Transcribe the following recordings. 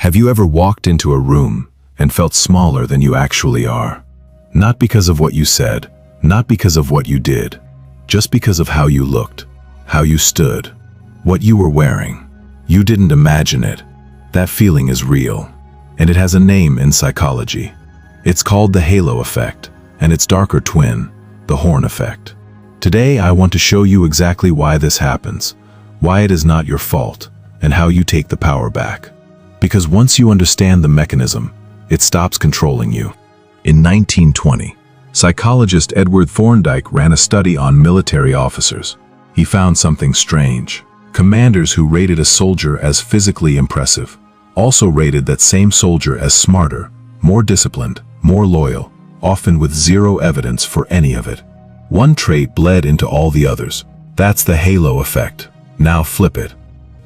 Have you ever walked into a room and felt smaller than you actually are? Not because of what you said, not because of what you did, just because of how you looked, how you stood, what you were wearing. You didn't imagine it. That feeling is real, and it has a name in psychology. It's called the halo effect, and its darker twin, the horn effect. Today, I want to show you exactly why this happens, why it is not your fault, and how you take the power back. Because once you understand the mechanism, it stops controlling you. In 1920, psychologist Edward Thorndike ran a study on military officers. He found something strange. Commanders who rated a soldier as physically impressive also rated that same soldier as smarter, more disciplined, more loyal, often with zero evidence for any of it. One trait bled into all the others. That's the halo effect. Now flip it.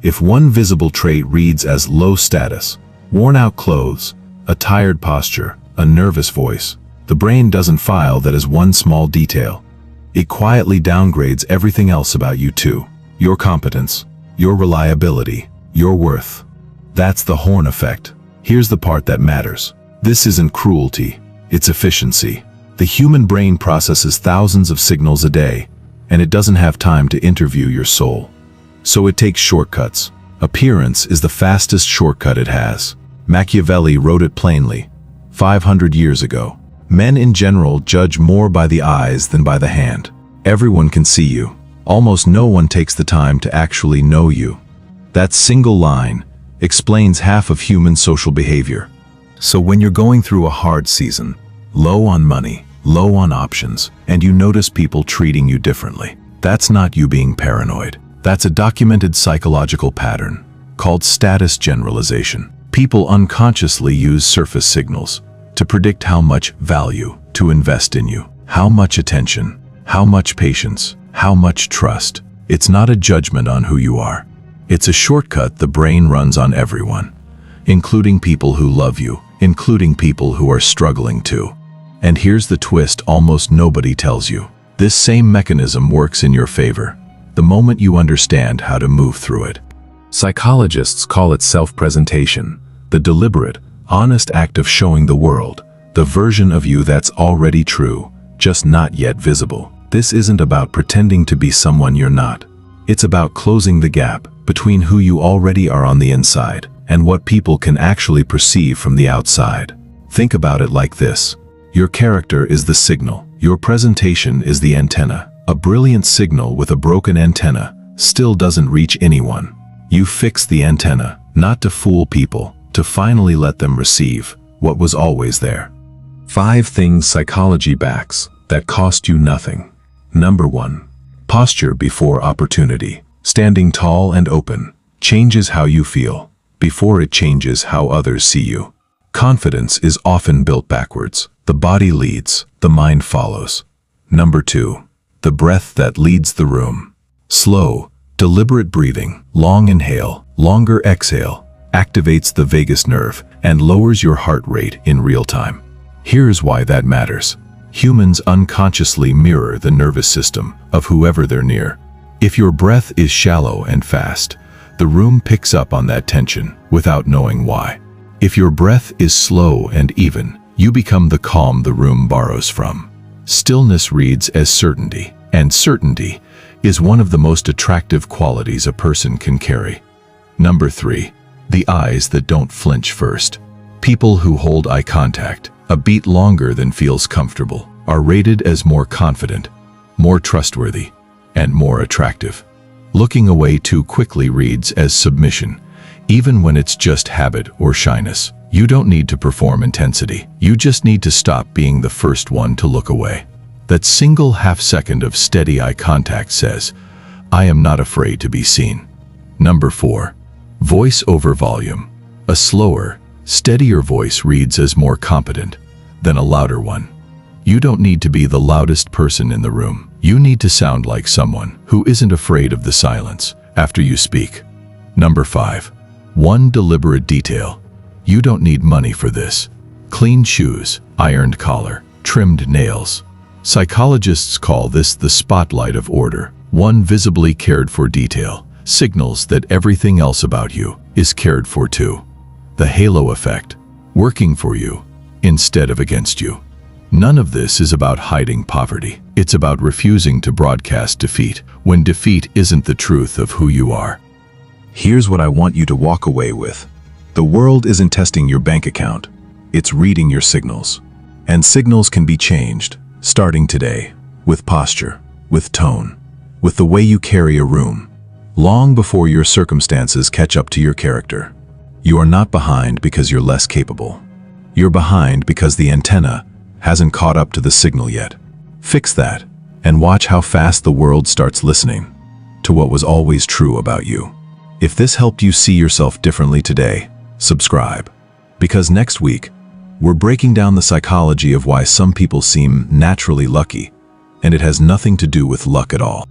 If one visible trait reads as low status, worn-out clothes, a tired posture, a nervous voice, the brain doesn't file that as one small detail. It quietly downgrades everything else about you too. Your competence, your reliability, your worth. That's the horn effect. Here's the part that matters. This isn't cruelty, it's efficiency. The human brain processes thousands of signals a day, and it doesn't have time to interview your soul. So it takes shortcuts. Appearance is the fastest shortcut it has. Machiavelli wrote it plainly, 500 years ago. Men in general judge more by the eyes than by the hand. Everyone can see you. Almost no one takes the time to actually know you. That single line explains half of human social behavior. So when you're going through a hard season, low on money, low on options, and you notice people treating you differently, that's not you being paranoid. That's a documented psychological pattern called status generalization. People unconsciously use surface signals to predict how much value to invest in you, how much attention, how much patience, how much trust. It's not a judgment on who you are. It's a shortcut the brain runs on everyone, including people who love you, including people who are struggling too. And here's the twist almost nobody tells you. This same mechanism works in your favor, the moment you understand how to move through it. Psychologists call it self-presentation, the deliberate, honest act of showing the world the version of you that's already true, just not yet visible. This isn't about pretending to be someone you're not. It's about closing the gap between who you already are on the inside and what people can actually perceive from the outside. Think about it like this. Your character is the signal. Your presentation is the antenna. A brilliant signal with a broken antenna still doesn't reach anyone. You fix the antenna, not to fool people, to finally let them receive what was always there. 5 things psychology backs that cost you nothing. Number 1. Posture before opportunity. Standing tall and open changes how you feel before it changes how others see you. Confidence is often built backwards. The body leads, the mind follows. Number 2. The breath that leads the room. Slow, deliberate breathing, long inhale, longer exhale, activates the vagus nerve and lowers your heart rate in real time. Here's why that matters. Humans unconsciously mirror the nervous system of whoever they're near. If your breath is shallow and fast, the room picks up on that tension without knowing why. If your breath is slow and even, you become the calm the room borrows from. Stillness reads as certainty, and certainty is one of the most attractive qualities a person can carry. Number 3. The eyes that don't flinch first. People who hold eye contact a beat longer than feels comfortable are rated as more confident, more trustworthy, and more attractive. Looking away too quickly reads as submission, even when it's just habit or shyness. You don't need to perform intensity. You just need to stop being the first one to look away. That single half-second of steady eye contact says, I am not afraid to be seen. Number 4. Voice over volume. A slower, steadier voice reads as more competent than a louder one. You don't need to be the loudest person in the room. You need to sound like someone who isn't afraid of the silence after you speak. Number 5. One deliberate detail. You don't need money for this. Clean shoes, ironed collar, trimmed nails. Psychologists call this the spotlight of order. One visibly cared for detail signals that everything else about you is cared for too. The halo effect, working for you instead of against you. None of this is about hiding poverty. It's about refusing to broadcast defeat when defeat isn't the truth of who you are. Here's what I want you to walk away with. The world isn't testing your bank account. It's reading your signals. And signals can be changed, starting today, with posture, with tone, with the way you carry a room, long before your circumstances catch up to your character. You are not behind because you're less capable. You're behind because the antenna hasn't caught up to the signal yet. Fix that, and watch how fast the world starts listening to what was always true about you. If this helped you see yourself differently today, subscribe. Because next week, we're breaking down the psychology of why some people seem naturally lucky, and it has nothing to do with luck at all.